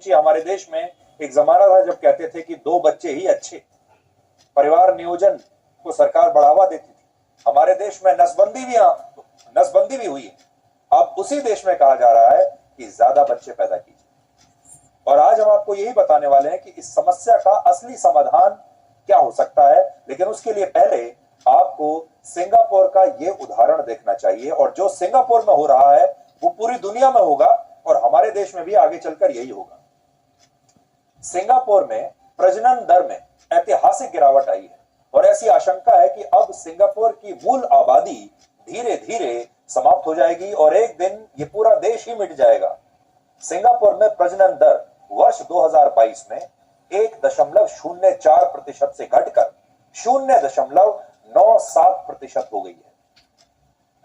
सोचिए, हमारे देश में एक जमाना था जब कहते थे कि 2 बच्चे ही अच्छे, परिवार नियोजन को सरकार बढ़ावा देती थी। हमारे देश में नसबंदी भी हुई है। अब उसी देश में कहा जा रहा है कि ज्यादा बच्चे पैदा कीजिए। और आज हम आपको यही बताने वाले हैं कि इस समस्या का असली समाधान क्या हो सकता है। लेकिन उसके लिए पहले आपको सिंगापुर का यह उदाहरण देखना चाहिए, और जो सिंगापुर में हो रहा है वो पूरी दुनिया में होगा और हमारे देश में भी आगे चलकर यही होगा। सिंगापुर में प्रजनन दर में ऐतिहासिक गिरावट आई है और ऐसी आशंका है कि अब सिंगापुर की मूल आबादी धीरे धीरे समाप्त हो जाएगी और एक दिन ये पूरा देश ही मिट जाएगा। सिंगापुर में प्रजनन दर वर्ष 2022 में 1.04% से घटकर 0.97% हो गई है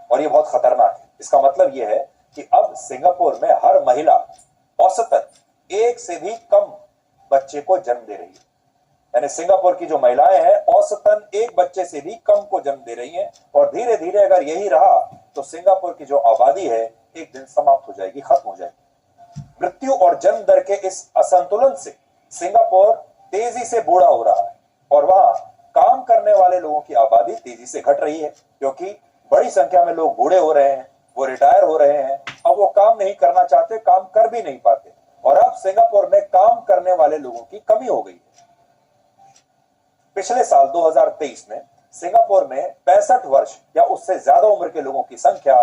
और ये बहुत खतरनाक है। इसका मतलब यह है कि अब सिंगापुर में हर महिला औसतन एक से भी कम बच्चे को जन्म दे रही है। यानी सिंगापुर की जो महिलाएं हैं औसतन एक बच्चे से भी कम को जन्म दे रही हैं और धीरे धीरे अगर यही रहा तो सिंगापुर की जो आबादी है एक दिन समाप्त हो जाएगी, खत्म हो जाएगी। मृत्यु और जन्म दर के इस असंतुलन से सिंगापुर तेजी से बूढ़ा हो रहा है और वहां काम करने वाले लोगों की आबादी तेजी से घट रही है, क्योंकि बड़ी संख्या में लोग बूढ़े हो रहे हैं, वो रिटायर हो रहे हैं। अब वो काम नहीं करना चाहते, काम कर भी नहीं पाते और अब सिंगापुर में काम करने वाले लोगों की कमी हो गई है। पिछले साल 2023 में सिंगापुर में 65 वर्ष या उससे ज्यादा उम्र के लोगों की संख्या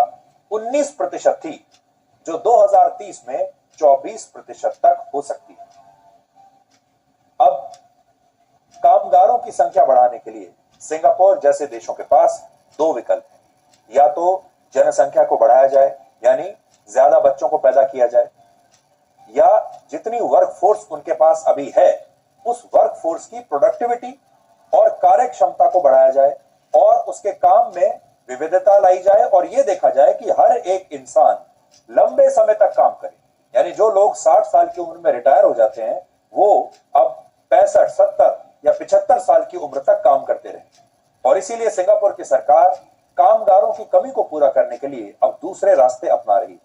19% थी, जो 2030 में 24% तक हो सकती है। अब कामगारों की संख्या बढ़ाने के लिए सिंगापुर जैसे देशों के पास 2 विकल्प हैं। या तो जनसंख्या को बढ़ाया जाए, यानी ज्यादा बच्चों को पैदा किया जाए, या जितनी वर्कफोर्स उनके पास अभी है उस वर्कफोर्स की प्रोडक्टिविटी और कार्य क्षमता को बढ़ाया जाए और उसके काम में विविधता लाई जाए और यह देखा जाए कि हर एक इंसान लंबे समय तक काम करे। यानी जो लोग 60 साल की उम्र में रिटायर हो जाते हैं वो अब 65, 70 या 75 साल की उम्र तक काम करते रहे। और इसीलिए सिंगापुर की सरकार कामगारों की कमी को पूरा करने के लिए अब दूसरे रास्ते अपना रही है।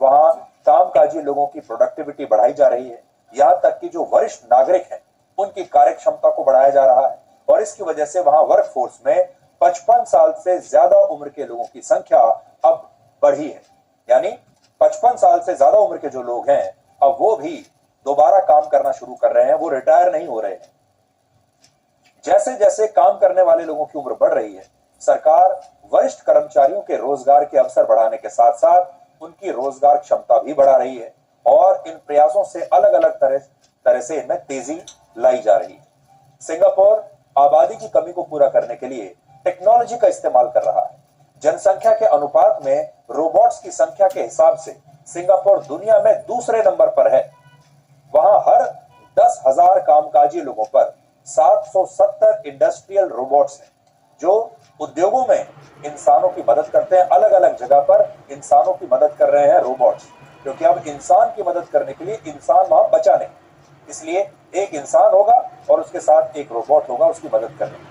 वहां कामकाजी लोगों की प्रोडक्टिविटी बढ़ाई जा रही है, यहां तक कि जो वरिष्ठ नागरिक हैं उनकी कार्य क्षमता को बढ़ाया जा रहा है और इसकी वजह से वहां वर्कफोर्स में 55 साल से ज्यादा उम्र के लोगों की संख्या अब बढ़ी है। यानी 55 साल से ज्यादा उम्र के जो लोग हैं अब वो भी दोबारा काम करना शुरू कर रहे हैं, वो रिटायर नहीं हो रहे हैं। जैसे जैसे काम करने वाले लोगों की उम्र बढ़ रही है, सरकार वरिष्ठ कर्मचारियों के रोजगार के अवसर बढ़ाने के साथ साथ उनकी रोजगार क्षमता भी बढ़ा रही है और इन प्रयासों से अलग अलग तरह से इनमें तेजी लाई जा रही है। सिंगापुर आबादी की कमी को पूरा करने के लिए टेक्नोलॉजी का इस्तेमाल कर रहा है। जनसंख्या के अनुपात में रोबोट्स की संख्या के हिसाब से सिंगापुर दुनिया में दूसरे नंबर पर है। वहां हर 10,000 कामकाजी लोगों पर 770 इंडस्ट्रियल रोबोट्स हैं जो उद्योगों में इंसानों की मदद करते हैं। अलग अलग जगह पर इंसानों की मदद कर रहे हैं रोबोट्स, क्योंकि अब इंसान की मदद करने के लिए इंसान वहां बचा नहीं, इसलिए एक इंसान होगा और उसके साथ एक रोबोट होगा उसकी मदद करने के लिए।